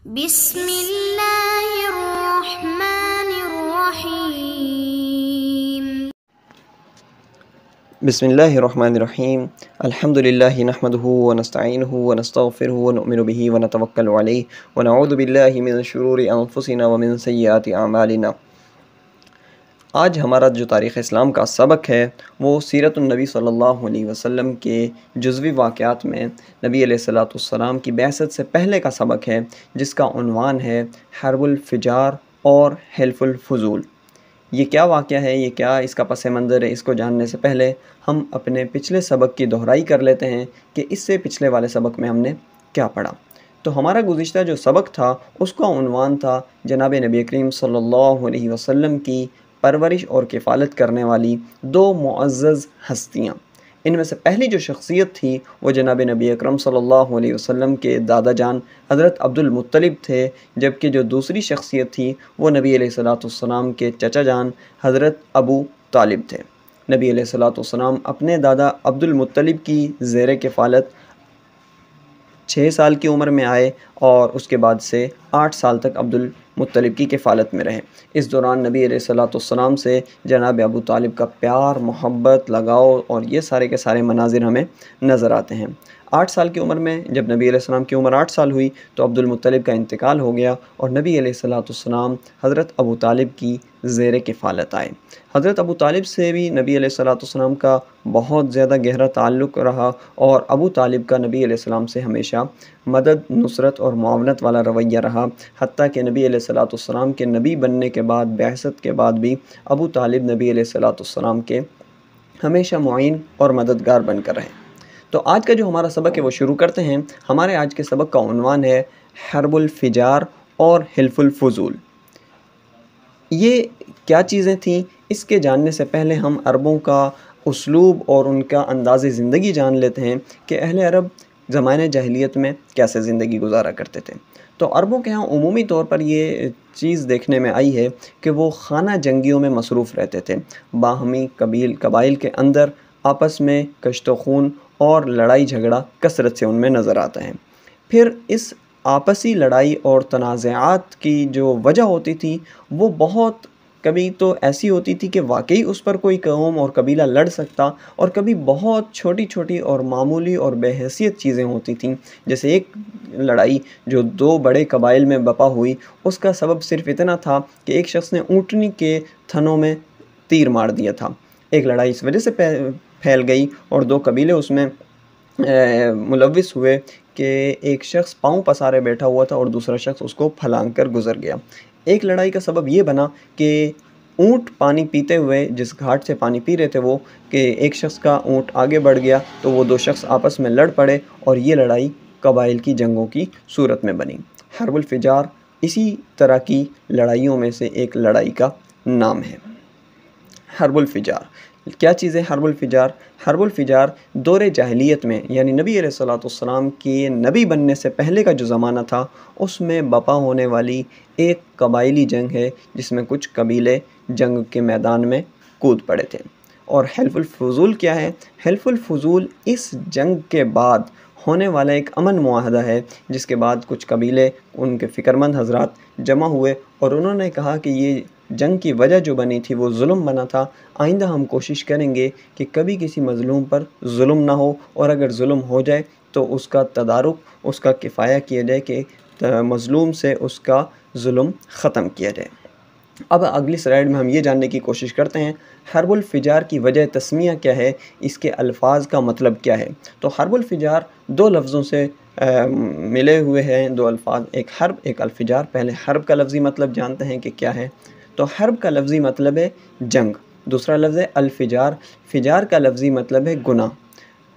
بسم اللہ الرحمن الرحیم بسم اللہ الرحمن الرحیم الحمد للہ نحمده ونستعینه ونستغفره ونؤمن به ونتوکل علیہ ونعوذ باللہ من شرور انفسنا ومن سیئات اعمالنا۔ آج ہمارا جو تاریخ اسلام کا سبق ہے وہ سیرت النبی صلی اللہ علیہ وسلم کے جزوی واقعات میں نبی علیہ السلام کی بعثت سے پہلے کا سبق ہے، جس کا عنوان ہے حرب الفجار اور حلف الفضول۔ یہ کیا واقعہ ہے، یہ کیا اس کا پس منظر ہے، اس کو جاننے سے پہلے ہم اپنے پچھلے سبق کی دہرائی کر لیتے ہیں کہ اس سے پچھلے والے سبق میں ہم نے کیا پڑھا۔ تو ہمارا گزشتہ جو سبق تھا اس کا عنوان تھا جناب نبی کریم صلی اللہ علیہ وسلم کی پرورش اور کفالت کرنے والی دو معزز ہستیاں۔ ان میں سے پہلی جو شخصیت تھی وہ جناب نبی اکرم صلی اللہ علیہ وسلم کے دادا جان حضرت عبد المطلب تھے، جبکہ جو دوسری شخصیت تھی وہ نبی علیہ السلام کے چچا جان حضرت ابو طالب تھے۔ نبی علیہ السلام اپنے دادا عبد المطلب کی زیر کفالت 6 سال کی عمر میں آئے اور اس کے بعد سے 8 سال تک عبد المطلب کی کفالت میں رہے۔ اس دوران نبی علیہ السلام سے جناب ابو طالب کا پیار، محبت، لگاؤ اور یہ سارے کے سارے مناظر ہمیں نظر آتے ہیں۔ 8 سال کی عمر میں جب نبی علیہ السلام کی عمر 8 سال ہوئی تو عبد المطلب کا انتقال ہو گیا اور نبی علیہ السلام حضرت ابو طالب کی زیر کفالت آئے۔ حضرت ابو طالب سے بھی نبی علیہ السلام کا بہت زیادہ گہرا تعلق رہا اور ابو طالب کا نبی علیہ السلام سے ہمیشہ مدد، نصرت اور معاونت والا رویہ رہا، حتیٰ کہ نبی علیہ السلام کے نبی بننے کے بعد، بعثت کے بعد بھی ابو طالب نبی علیہ السلام کے ہمیشہ معین اور مددگار بن کر رہے۔ تو آج کا جو ہمارا سبق ہے وہ شروع کرتے ہیں۔ ہمارے آج کے سبق کا عنوان ہے حرب الفجار اور حلف الفضول۔ یہ کیا چیزیں تھیں، اس کے جاننے سے پہلے ہم عربوں کا اسلوب اور ان کا انداز زندگی جان لیتے ہیں کہ اہل عرب زمانۂ جاہلیت میں کیسے زندگی گزارا کرتے تھے۔ تو عربوں کے ہاں عمومی طور پر یہ چیز دیکھنے میں آئی ہے کہ وہ خانہ جنگیوں میں مصروف رہتے تھے۔ باہمی قبائل کے اندر آپس میں کشت و خون اور لڑائی جھگڑا کثرت سے ان میں نظر آتا ہے۔ پھر اس آپسی لڑائی اور تنازعات کی جو وجہ ہوتی تھی وہ بہت کبھی تو ایسی ہوتی تھی کہ واقعی اس پر کوئی قوم اور قبیلہ لڑ سکتا، اور کبھی بہت چھوٹی چھوٹی اور معمولی اور بے حیثیت چیزیں ہوتی تھیں۔ جیسے ایک لڑائی جو 2 بڑے قبائل میں بپا ہوئی، اس کا سبب صرف اتنا تھا کہ ایک شخص نے اونٹنی کے تھنوں میں تیر مار دیا تھا۔ ایک لڑائی اس وجہ سے پھیل گئی اور 2 قبیلے اس میں ملوث ہوئے کہ ایک شخص پاؤں پسارے بیٹھا ہوا تھا اور دوسرا شخص اس کو پھلانگ کر گزر گیا۔ ایک لڑائی کا سبب یہ بنا کہ اونٹ پانی پیتے ہوئے جس گھاٹ سے پانی پی رہے تھے وہ، کہ ایک شخص کا اونٹ آگے بڑھ گیا تو وہ 2 شخص آپس میں لڑ پڑے اور یہ لڑائی قبائل کی جنگوں کی صورت میں بنی۔ حرب الفجار اسی طرح کی لڑائیوں میں سے ایک لڑائی کا نام ہے۔ حرب الفجار کیا چیز ہے؟ حرب الفجار حرب دور جاہلیت میں، یعنی نبی علیہ السلام کے نبی بننے سے پہلے کا جو زمانہ تھا اس میں بپا ہونے والی ایک قبائلی جنگ ہے جس میں کچھ قبیلے جنگ کے میدان میں کود پڑے تھے۔ اور حلف الفضول کیا ہے؟ حلف الفضول اس جنگ کے بعد ہونے والا ایک امن معاہدہ ہے، جس کے بعد کچھ قبیلے، ان کے فکرمند حضرات جمع ہوئے اور انہوں نے کہا کہ یہ جنگ کی وجہ جو بنی تھی وہ ظلم بنا تھا، آئندہ ہم کوشش کریں گے کہ کبھی کسی مظلوم پر ظلم نہ ہو، اور اگر ظلم ہو جائے تو اس کا تدارک، اس کا کفایہ کیا جائے کہ مظلوم سے اس کا ظلم ختم کیا جائے۔ اب اگلی سلائیڈ میں ہم یہ جاننے کی کوشش کرتے ہیں حرب الفجار کی وجہ تسمیہ کیا ہے، اس کے الفاظ کا مطلب کیا ہے۔ تو حرب الفجار 2 لفظوں سے ملے ہوئے ہیں، 2 الفاظ، ایک حرب ایک الفجار۔ پہلے حرب کا لفظی مطلب جانتے ہیں کہ کیا ہے۔ تو حرب کا لفظی مطلب ہے جنگ، دوسرا لفظ ہے الفجار، فجار کا لفظی مطلب ہے گناہ۔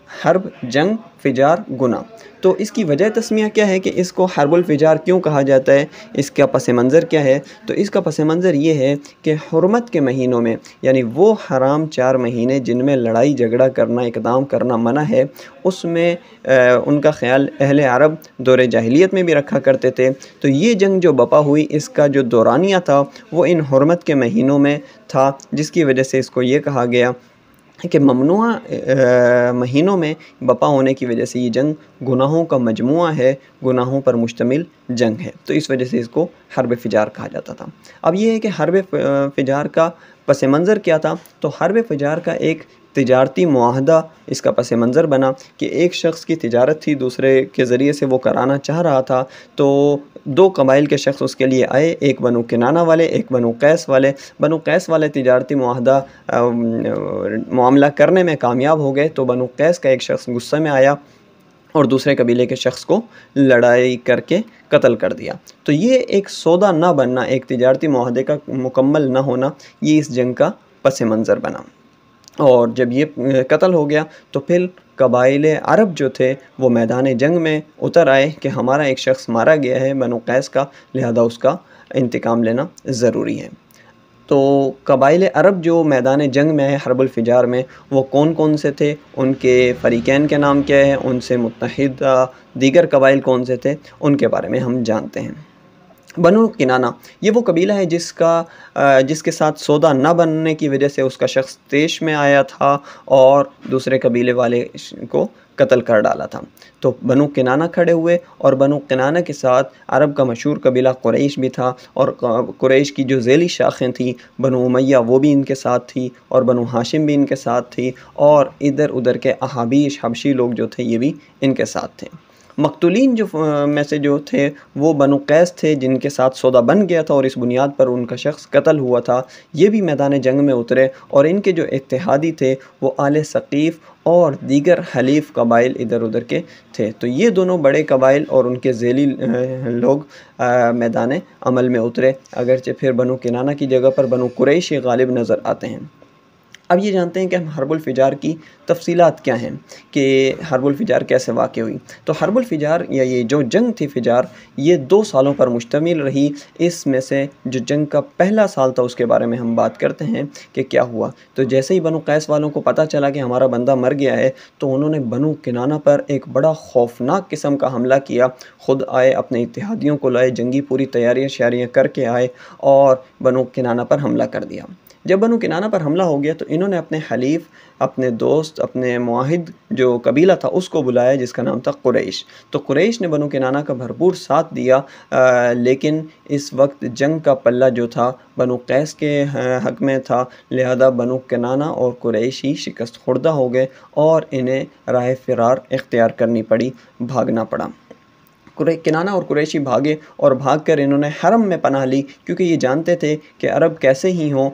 حرب جنگ، فجار گناہ۔ تو اس کی وجہ تسمیہ کیا ہے کہ اس کو حرب الفجار کیوں کہا جاتا ہے، اس کا پس منظر کیا ہے؟ تو اس کا پس منظر یہ ہے کہ حرمت کے مہینوں میں، یعنی وہ حرام 4 مہینے جن میں لڑائی جھگڑا کرنا، اقدام کرنا منع ہے، اس میں ان کا خیال اہل عرب دور جاہلیت میں بھی رکھا کرتے تھے۔ تو یہ جنگ جو بپا ہوئی اس کا جو دورانیہ تھا وہ ان حرمت کے مہینوں میں تھا، جس کی وجہ سے اس کو یہ کہا گیا کہ ممنوع مہینوں میں بپا ہونے کی وجہ سے یہ جنگ گناہوں کا مجموعہ ہے گناہوں پر مشتمل جنگ ہے، تو اس وجہ سے اس کو حرب فجار کہا جاتا تھا۔ اب یہ ہے کہ حرب فجار کا پس منظر کیا تھا؟ تو حرب فجار کا ایک تجارتی معاہدہ اس کا پس منظر بنا کہ ایک شخص کی تجارت تھی، دوسرے کے ذریعے سے وہ کرانا چاہ رہا تھا، تو دو قبائل کے شخص اس کے لیے آئے، ایک بنو کنانہ والے، ایک بنو قیس والے۔ بنو قیس والے تجارتی معاملہ کرنے میں کامیاب ہو گئے، تو بنو قیس کا ایک شخص غصے میں آیا اور دوسرے قبیلے کے شخص کو لڑائی کر کے قتل کر دیا۔ تو یہ ایک سودا نہ بننا، ایک تجارتی معاہدے کا مکمل نہ ہونا، یہ اس جنگ کا پس منظر بنا۔ اور جب یہ قتل ہو گیا تو پھر قبائل عرب جو تھے وہ میدان جنگ میں اتر آئے کہ ہمارا ایک شخص مارا گیا ہے بنو قیس کا، لہذا اس کا انتقام لینا ضروری ہے۔ تو قبائل عرب جو میدان جنگ میں ہے حرب الفجار میں، وہ کون کون سے تھے، ان کے فریقین کے نام کیا ہے، ان سے متحد دیگر قبائل کون سے تھے، ان کے بارے میں ہم جانتے ہیں۔ بنو کنانہ یہ وہ قبیلہ ہے جس کے ساتھ سودا نہ بننے کی وجہ سے اس کا شخص طیش میں آیا تھا اور دوسرے قبیلے والے کو قتل کر ڈالا تھا۔ تو بنو کنانہ کھڑے ہوئے، اور بنو کنانہ کے ساتھ عرب کا مشہور قبیلہ قریش بھی تھا، اور قریش کی جو ذیلی شاخیں تھیں بنو امیہ وہ بھی ان کے ساتھ تھی، اور بنو ہاشم بھی ان کے ساتھ تھی، اور ادھر ادھر کے احابیش حبشی لوگ جو تھے یہ بھی ان کے ساتھ تھے۔ مقتولین میں سے جو تھے وہ بنو قیس تھے جن کے ساتھ سودا بن گیا تھا اور اس بنیاد پر ان کا شخص قتل ہوا تھا، یہ بھی میدان جنگ میں اترے، اور ان کے جو اتحادی تھے وہ آل ثقیف اور دیگر حلیف قبائل ادھر ادھر کے تھے۔ تو یہ دونوں بڑے قبائل اور ان کے ذیلی لوگ میدان عمل میں اترے، اگرچہ پھر بنو کنانہ کی جگہ پر بنو قریش غالب نظر آتے ہیں۔ اب یہ جانتے ہیں کہ ہم حرب الفجار کی تفصیلات کیا ہیں، کہ حرب الفجار کیسے واقع ہوئی۔ تو حرب الفجار یا یہ جو جنگ تھی فجار، یہ 2 سالوں پر مشتمل رہی۔ اس میں سے جو جنگ کا پہلا سال تھا اس کے بارے میں ہم بات کرتے ہیں کہ کیا ہوا۔ تو جیسے ہی بنو قیس والوں کو پتہ چلا کہ ہمارا بندہ مر گیا ہے، تو انہوں نے بنو کنانہ پر ایک بڑا خوفناک قسم کا حملہ کیا، خود آئے، اپنے اتحادیوں کو لائے، جنگی پوری تیاریاں کر کے آئے اور بنو کنانہ پر حملہ کر دیا۔ جب بنو کنانہ پر حملہ ہو گیا تو انہوں نے اپنے حلیف، اپنے دوست، اپنے معاہد جو قبیلہ تھا اس کو بلایا جس کا نام تھا قریش۔ تو قریش نے بنو کنانہ کا بھرپور ساتھ دیا، لیکن اس وقت جنگ کا پلہ جو تھا بنو قیس کے حق میں تھا، لہذا بنو کنانہ اور قریش ہی شکست خوردہ ہو گئے اور انہیں راہ فرار اختیار کرنی پڑی، بھاگنا پڑا۔ کنانہ اور قریشی بھاگے اور بھاگ کر انہوں نے حرم میں پناہ لی، کیونکہ یہ جانتے تھے کہ عرب کیسے ہی ہوں،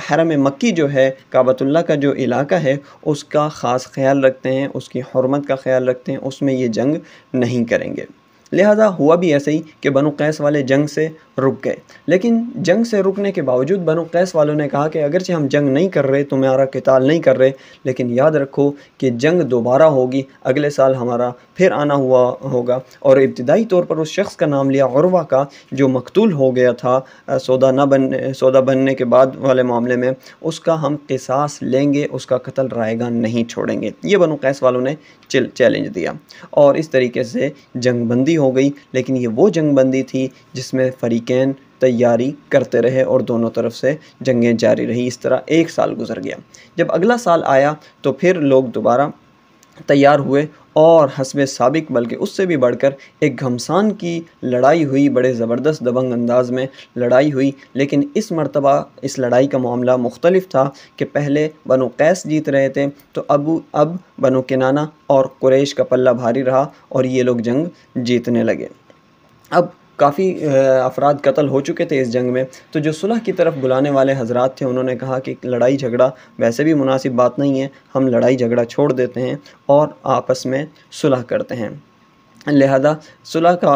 حرم مکی جو ہے، کعبۃ اللہ کا جو علاقہ ہے، اس کا خاص خیال رکھتے ہیں، اس کی حرمت کا خیال رکھتے ہیں، اس میں یہ جنگ نہیں کریں گے۔ لہذا ہوا بھی ایسے ہی کہ بنو قیس والے جنگ سے رک گئے، لیکن جنگ سے رکنے کے باوجود بنو قیس والوں نے کہا کہ اگرچہ ہم جنگ نہیں کر رہے، تمہارا قتال نہیں کر رہے، لیکن یاد رکھو کہ جنگ دوبارہ ہوگی، اگلے سال ہمارا پھر آنا ہوا ہوگا۔ اور ابتدائی طور پر اس شخص کا نام لیا عروہ کا، جو مقتول ہو گیا تھا سودا بننے کے بعد والے معاملے میں، اس کا ہم قصاص لیں گے، اس کا قتل رائے گاں نہیں چھوڑیں گے، یہ بنو قیس والوں نے چیلنج دیا، اور اس طریقے سے جنگ بندی ہو گئی۔ لیکن یہ وہ جنگ بندی تھی جس میں فریقین تیاری کرتے رہے اور دونوں طرف سے جنگیں جاری رہی۔ اس طرح 1 سال گزر گیا۔ جب اگلا سال آیا تو پھر لوگ دوبارہ تیار ہوئے اور حسب سابق بلکہ اس سے بھی بڑھ کر ایک گھمسان کی لڑائی ہوئی، بڑے زبردست دبنگ انداز میں لڑائی ہوئی، لیکن اس مرتبہ اس لڑائی کا معاملہ مختلف تھا کہ پہلے بنو قیس جیت رہے تھے، تو اب بنو کنانہ اور قریش کا پلہ بھاری رہا اور یہ لوگ جنگ جیتنے لگے۔ اب کافی افراد قتل ہو چکے تھے اس جنگ میں، تو جو صلح کی طرف بلانے والے حضرات تھے انہوں نے کہا کہ لڑائی جھگڑا ویسے بھی مناسب بات نہیں ہے، ہم لڑائی جھگڑا چھوڑ دیتے ہیں اور آپس میں صلح کرتے ہیں۔ لہذا صلح کا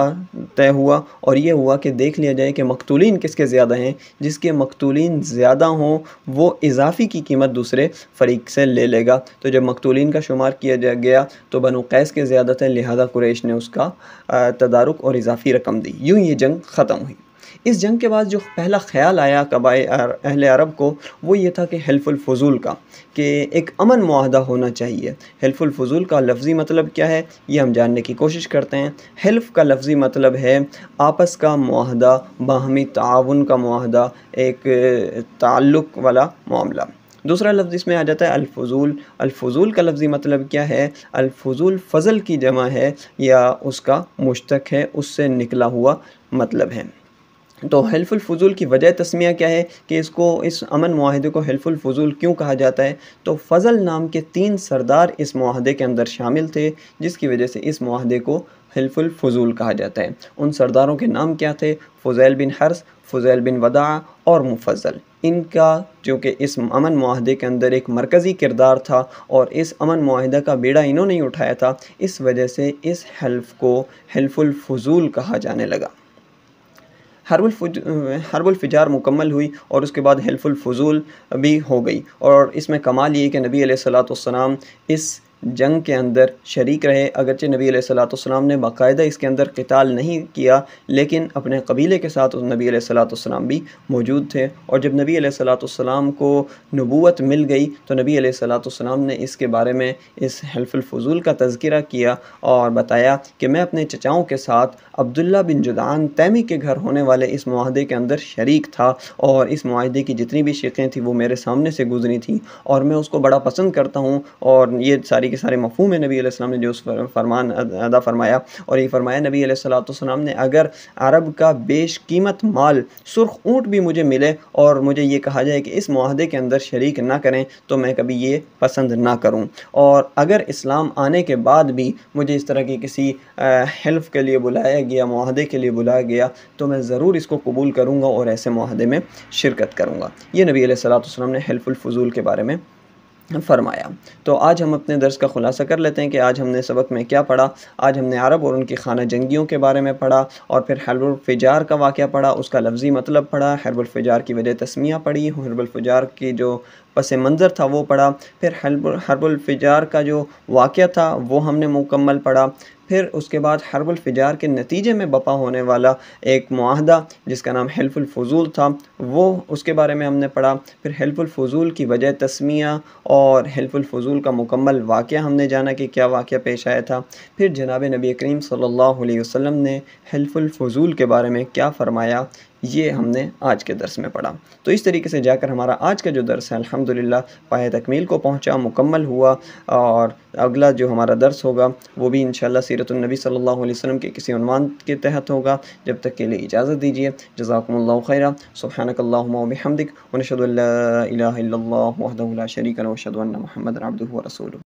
طے ہوا، اور یہ ہوا کہ دیکھ لیا جائے کہ مقتولین کس کے زیادہ ہیں، جس کے مقتولین زیادہ ہوں وہ اضافی کی قیمت دوسرے فریق سے لے لے گا۔ تو جب مقتولین کا شمار کیا گیا تو بنو قیس کے زیادہ تھے، لہذا قریش نے اس کا تدارک اور اضافی رقم دی، یوں یہ جنگ ختم ہوئی۔ اس جنگ کے بعد جو پہلا خیال آیا اہل عرب کو وہ یہ تھا کہ حلف الفضول کا، کہ ایک امن معاہدہ ہونا چاہیے۔ حلف الفضول کا لفظی مطلب کیا ہے یہ ہم جاننے کی کوشش کرتے ہیں۔ حلف کا لفظی مطلب ہے آپس کا معاہدہ، باہمی تعاون کا معاہدہ، ایک تعلق والا معاملہ۔ دوسرا لفظ اس میں آ جاتا ہے الفضول۔ الفضول کا لفظی مطلب کیا ہے؟ الفضول فضل کی جمع ہے یا اس کا مشتق ہے، اس سے نکلا ہوا مطلب ہے۔ تو حلف الفضول کی وجہ تسمیہ کیا ہے کہ اس امن معاہدے کو حلف الفضول کیوں کہا جاتا ہے؟ تو فضل نام کے 3 سردار اس معاہدے کے اندر شامل تھے، جس کی وجہ سے اس معاہدے کو حلف الفضول کہا جاتا ہے۔ ان سرداروں کے نام کیا تھے؟ فضیل بن حرث، فضیل بن وداع اور مفضل۔ ان کا جو کہ اس امن معاہدے کے اندر ایک مرکزی کردار تھا اور اس امن معاہدہ کا بیڑا انہوں نے اٹھایا تھا، اس وجہ سے اس حلف کو حلف الفضول کہا جانے لگا۔ حرب الفجار مکمل ہوئی اور اس کے بعد حلف الفضول بھی ہو گئی، اور اس میں کمال یہ کہ نبی علیہ السلام اس جنگ کے اندر شریک رہے، اگرچہ نبی علیہ السلام نے باقاعدہ اس کے اندر قتال نہیں کیا، لیکن اپنے قبیلے کے ساتھ نبی علیہ السلام بھی موجود تھے۔ اور جب نبی علیہ السلام کو نبوت مل گئی تو نبی علیہ السلام نے اس کے بارے میں اس حلف الفضول کا تذکرہ کیا اور بتایا کہ میں اپنے چچاؤں کے ساتھ عبداللہ بن جدعان تیمی کے گھر ہونے والے اس معاہدے کے اندر شریک تھا، اور اس معاہدے کی جتنی بھی شقیں تھیں وہ میرے سامنے سے گزری تھیں، اور میں اس کو بڑا پسند کرتا ہوں، اور یہ ساری کے سارے مفہوم ہے نبی علیہ السلام نے جو اس فرمان ادا فرمایا، اور یہ فرمایا نبی علیہ السلام نے اگر عرب کا بیش قیمت مال سرخ اونٹ بھی مجھے ملے اور مجھے یہ کہا جائے کہ اس معاہدے کے اندر شریک نہ کریں تو میں کبھی یہ پسند نہ کروں، اور اگر اسلام آنے کے بعد بھی مجھے اس طرح کی کسی حلف کے لیے بلایا گیا، معاہدے کے لیے بلایا گیا، تو میں ضرور اس کو قبول کروں گا اور ایسے معاہدے میں شرکت کروں گا۔ یہ نبی علیہ السلام نے حلف الفضول کے بارے میں فرمایا۔ تو آج ہم اپنے درس کا خلاصہ کر لیتے ہیں کہ آج ہم نے سبق میں کیا پڑھا۔ آج ہم نے عرب اور ان کی خانہ جنگیوں کے بارے میں پڑھا، اور پھر حرب الفجار کا واقعہ پڑھا، اس کا لفظی مطلب پڑھا، حرب الفجار کی وجہ تسمیہ پڑھی، حرب الفجار کی جو پس منظر تھا وہ پڑھا، پھر حرب الفجار کا جو واقعہ تھا وہ ہم نے مکمل پڑھا، پھر اس کے بعد حرب الفجار کے نتیجے میں بپا ہونے والا ایک معاہدہ جس کا نام حلف الفضول تھا، وہ اس کے بارے میں ہم نے پڑھا، پھر حلف الفضول کی وجہ تسمیہ اور حلف الفضول کا مکمل واقعہ ہم نے جانا کہ کیا واقعہ پیش آیا تھا، پھر جناب نبی کریم صلی اللہ علیہ وسلم نے حلف الفضول کے بارے میں کیا فرمایا، یہ ہم نے آج کے درس میں پڑھا۔ تو اس طریقے سے جا کر ہمارا آج کا جو درس ہے الحمدللہ پایہ تکمیل کو پہنچا، مکمل ہوا، اور اگلا جو ہمارا درس ہوگا وہ بھی انشاءاللہ سیرت النبی صلی اللہ علیہ وسلم کے کسی عنوان کے تحت ہوگا۔ جب تک کے لیے اجازت دیجیے، جزاکم اللہ خیرا، سبحانک اللہم و بحمدک، ونشہد ان لا الہ الا اللہ وحدہ لا شریک لہ، ونشہد ان محمدا عبدہ ورسولہ۔